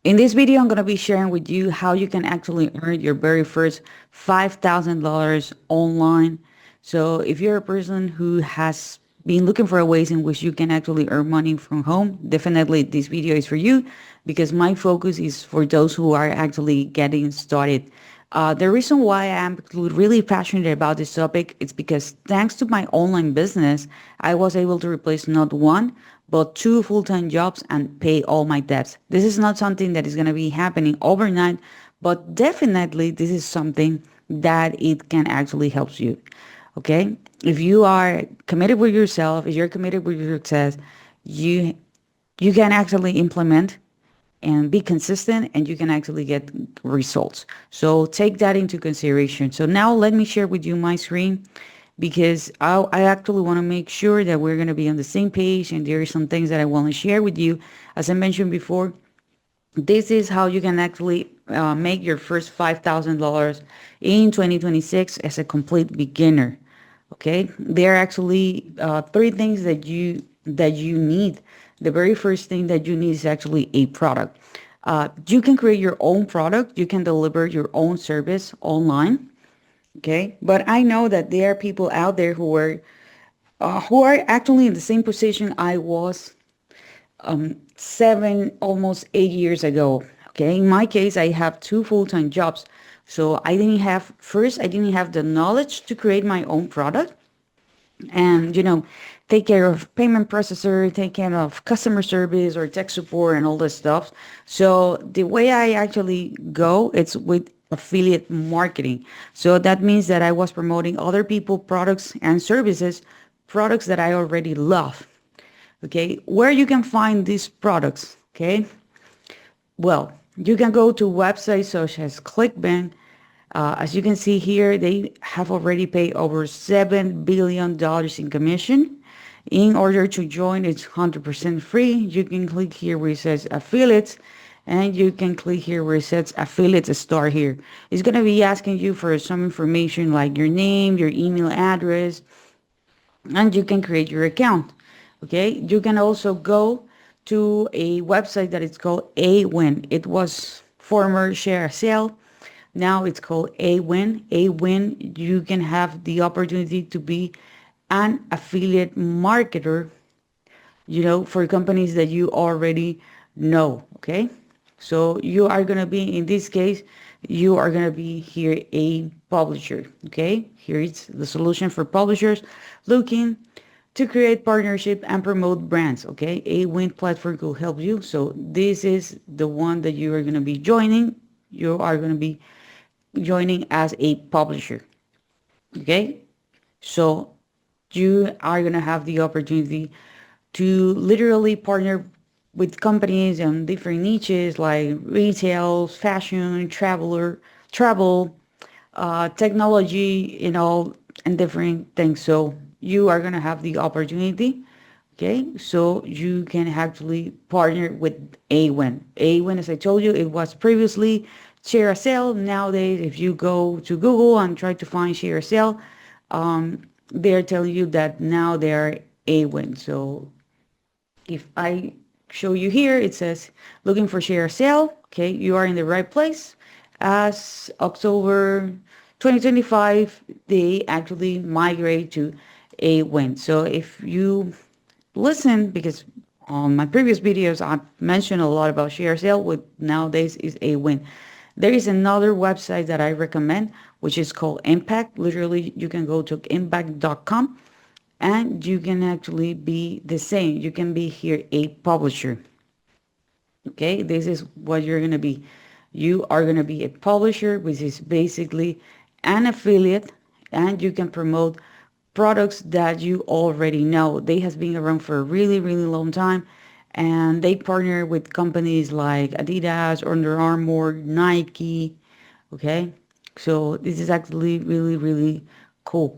In this video, I'm going to be sharing with you how you can actually earn your very first $5,000 online. So if you're a person who has been looking for ways in which you can actually earn money from home, definitely this video is for you because my focus is for those who are actually getting started. The reason why I'm really passionate about this topic is because thanks to my online business, I was able to replace not one, but two full-time jobs and pay all my debts. This is not something that is going to be happening overnight, but definitely this is something that it can actually help you. Okay? If you are committed with yourself, if you're committed with your success, you you can actually implement and be consistent and you can actually get results. So take that into consideration. So now let me share with you my screen because I actually want to make sure that we're going to be on the same page and there are some things that I want to share with you. As I mentioned before, this is how you can actually make your first $5,000 in 2026 as a complete beginner. Okay, there are actually three things that you need. The very first thing that you need is actually a product. You can create your own product. You can deliver your own service online. Okay, but I know that there are people out there who are actually in the same position I was 7, almost 8 years ago. Okay, in my case, I have two full-time jobs. So I didn't have the knowledge to create my own product and, take care of payment processor, take care of customer service or tech support and all this stuff. So the way I actually go, it's with affiliate marketing. So that means that I was promoting other people products and services, products that I already love. Okay, where you can find these products. Okay, well, you can go to websites such as ClickBank. As you can see here, they have already paid over $7 billion in commission. In order to join, it's 100% free. You can click here where it says affiliates, and you can click here where it says affiliates start here. It's going to be asking you for some information like your name, your email address, and you can create your account. Okay, you can also go to a website that is called Awin. It was former ShareASale. Now it's called Awin. Awin, you can have the opportunity to be an affiliate marketer, for companies that you already know. Okay, so you are going to be, in this case, you are going to be here a publisher. Okay, here is the solution for publishers looking to create partnership and promote brands. Okay, a win platform will help you. So this is the one that you are going to be joining. You are going to be joining as a publisher. Okay, so you are going to have the opportunity to literally partner with companies in different niches like retail, fashion, travel, technology, and different things. So you are going to have the opportunity. Okay, so you can actually partner with Awin. Awin, as I told you, it was previously ShareASale. Nowadays, if you go to Google and try to find ShareASale, they're telling you that now they are Awin. So if I show you here, it says looking for ShareASale. Okay, you are in the right place. As October 2025, they actually migrate to Awin. So if you listen, because on my previous videos I mentioned a lot about ShareASale, with nowadays is Awin. There is another website that I recommend, which is called Impact. Literally, you can go to impact.com and you can actually be the same. You can be here a publisher. Okay, this is what you're going to be. You are going to be a publisher, which is basically an affiliate, and you can promote products that you already know. They has been around for a really, really long time, and they partner with companies like Adidas, Under Armour, Nike. Okay, so this is actually really, really cool.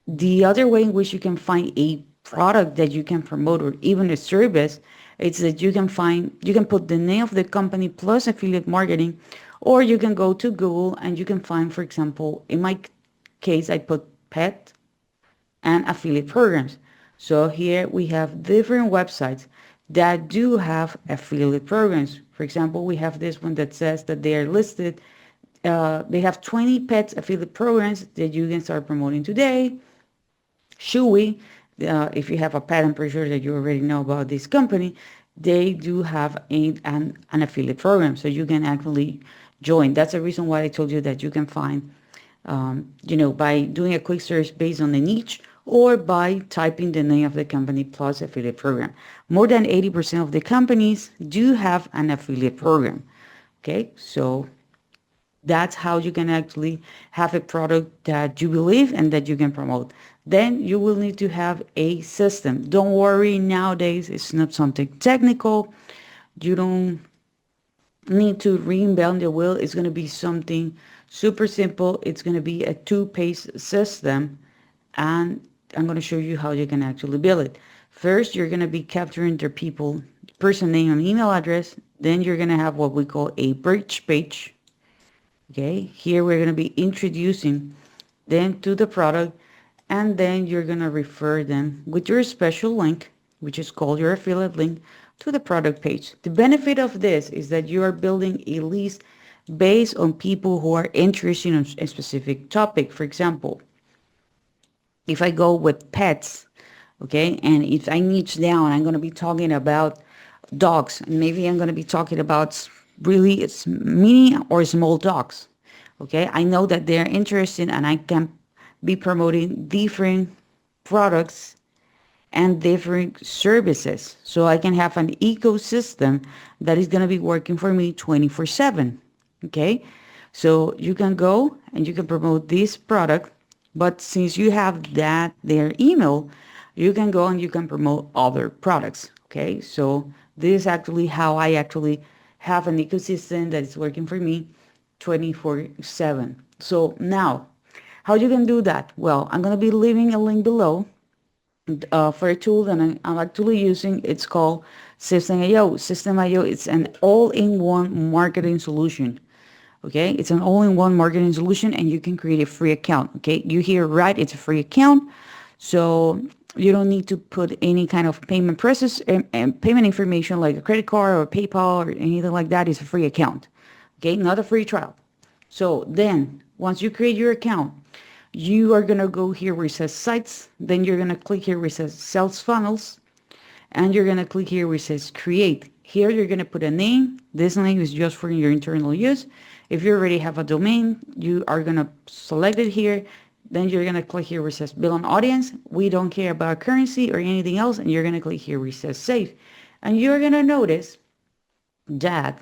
The other way in which you can find a product that you can promote or even a service, it's that you can put the name of the company plus affiliate marketing, or you can go to Google and you can find, for example, in my case, I put pet and affiliate programs. So here we have different websites that do have affiliate programs. For example, we have this one that says that they are listed. They have 20 pets affiliate programs that you can start promoting today. Chewy, if you have a pet, I'm pretty sure that you already know about this company. They do have an affiliate program, so you can actually join. That's the reason why I told you that you can find, by doing a quick search based on the niche or by typing the name of the company plus affiliate program. More than 80% of the companies do have an affiliate program. Okay, so that's how you can actually have a product that you believe and that you can promote. Then you will need to have a system. Don't worry, nowadays it's not something technical. You don't need to reinvent the wheel. It's going to be something super simple. It's going to be a two-page system, and I'm going to show you how you can actually build it. First, you're going to be capturing their people, person name and email address. Then you're going to have what we call a bridge page. Okay, here we're going to be introducing them to the product, and then you're going to refer them with your special link, which is called your affiliate link, to the product page. The benefit of this is that you are building a list based on people who are interested in a specific topic. For example, if I go with pets, okay, and if I niche down, I'm going to be talking about dogs. Maybe I'm going to be talking about really mini or small dogs. Okay, I know that they're interested and I can be promoting different products and different services. So I can have an ecosystem that is going to be working for me 24/7. Okay, so you can go and you can promote this product, but since you have their email, you can go and you can promote other products. Okay, so this is actually how I actually have an ecosystem that is working for me 24/7. So now, how you can do that? Well, I'm going to be leaving a link below for a tool that I'm actually using. It's called System.io. System.io is an all-in-one marketing solution. Okay, it's an all-in-one marketing solution, and you can create a free account. Okay, you hear right, it's a free account. So you don't need to put any kind of payment process and payment information like a credit card or PayPal or anything like that. It's a free account. Okay, not a free trial. So then once you create your account, you are going to go here where it says sites. Then you're going to click here where it says sales funnels. And you're going to click here where it says create. Here you're going to put a name. This name is just for your internal use. If you already have a domain, you are going to select it here. Then you're going to click here where it says build an audience. We don't care about currency or anything else. And you're going to click here where it says save. And you're going to notice that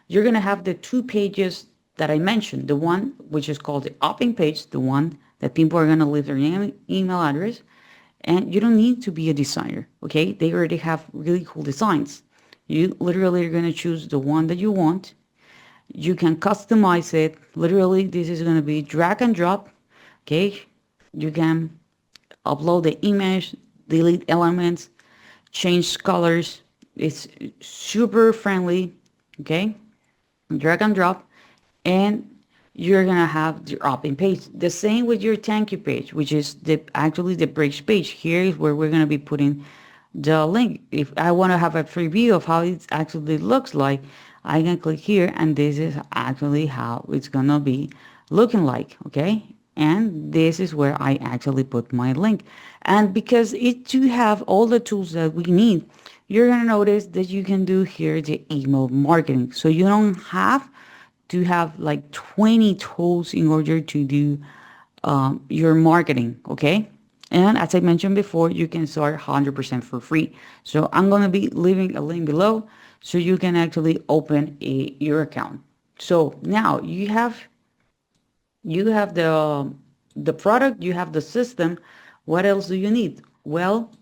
you're going to have the two pages that I mentioned. The one which is called the opt-in page, the one that people are going to leave their email address. And you don't need to be a designer, okay? They already have really cool designs. You literally are going to choose the one that you want. You can customize it. Literally, this is going to be drag and drop, okay? You can upload the image, delete elements, change colors. It's super friendly, okay? Drag and drop, and you're gonna have your opt-in page. The same with your thank you page, which is actually the bridge page. Here is where we're gonna be putting the link. If I want to have a preview of how it actually looks like, I can click here, and this is actually how it's gonna be looking like, okay? And this is where I actually put my link. And because it do have all the tools that we need, you're gonna notice that you can do here the email marketing. So you don't have to have like 20 tools in order to do your marketing, okay? And as I mentioned before, you can start 100% for free. So I'm going to be leaving a link below so you can actually open your account. So now you have the product, you have the system. What else do you need? Well,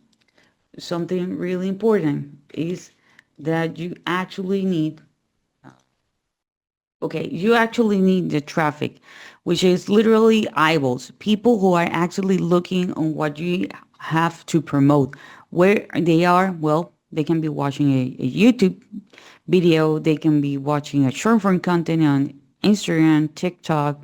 something really important is that you actually need the traffic, which is literally eyeballs, people who are actually looking on what you have to promote. Where they are, well, they can be watching a YouTube video, they can be watching a short form content on Instagram, TikTok,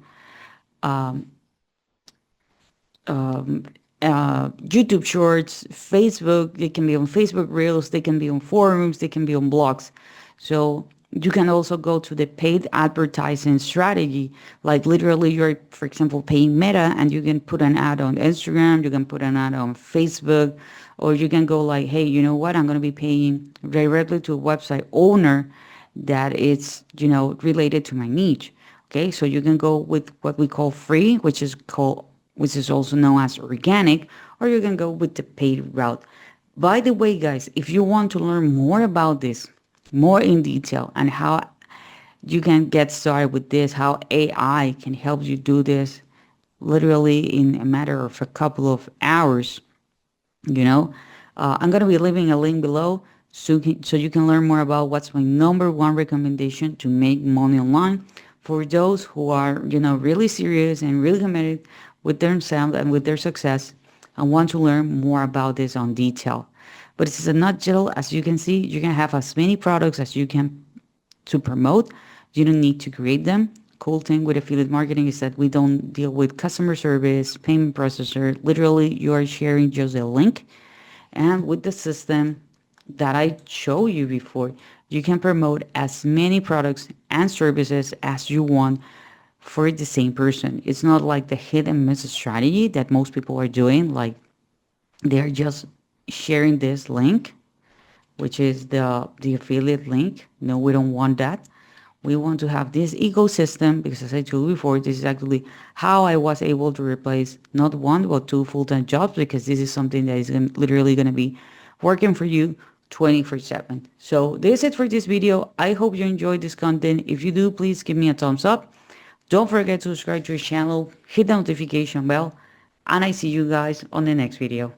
YouTube Shorts, Facebook. They can be on Facebook Reels, they can be on forums, they can be on blogs. So You can also go to the paid advertising strategy. Like literally you're, for example, paying Meta and you can put an ad on Instagram, you can put an ad on Facebook, or you can go like, hey, you know what? I'm going to be paying directly to a website owner that is, related to my niche. Okay. So you can go with what we call free, which is also known as organic, or you can go with the paid route. By the way, guys, if you want to learn more about this, more in detail, and how you can get started with this, how AI can help you do this literally in a matter of a couple of hours, you know, I'm going to be leaving a link below so you can learn more about what's my number one recommendation to make money online for those who are, really serious and really committed with themselves and with their success and want to learn more about this on detail. But it's a nutshell. As you can see, you can have as many products as you can to promote. You don't need to create them. Cool thing with affiliate marketing is that we don't deal with customer service, payment processor. Literally, you are sharing just a link. And with the system that I showed you before, you can promote as many products and services as you want for the same person. It's not like the hit and miss strategy that most people are doing. Like they're just sharing this link, which is the affiliate link. No, we don't want that. We want to have this ecosystem because, as I told you before, this is actually how I was able to replace not one but two full-time jobs, because this is something that is literally going to be working for you 24/7. So this is it for this video. I hope you enjoyed this content. If you do, please give me a thumbs up. Don't forget to subscribe to our channel, hit the notification bell, and I see you guys on the next video.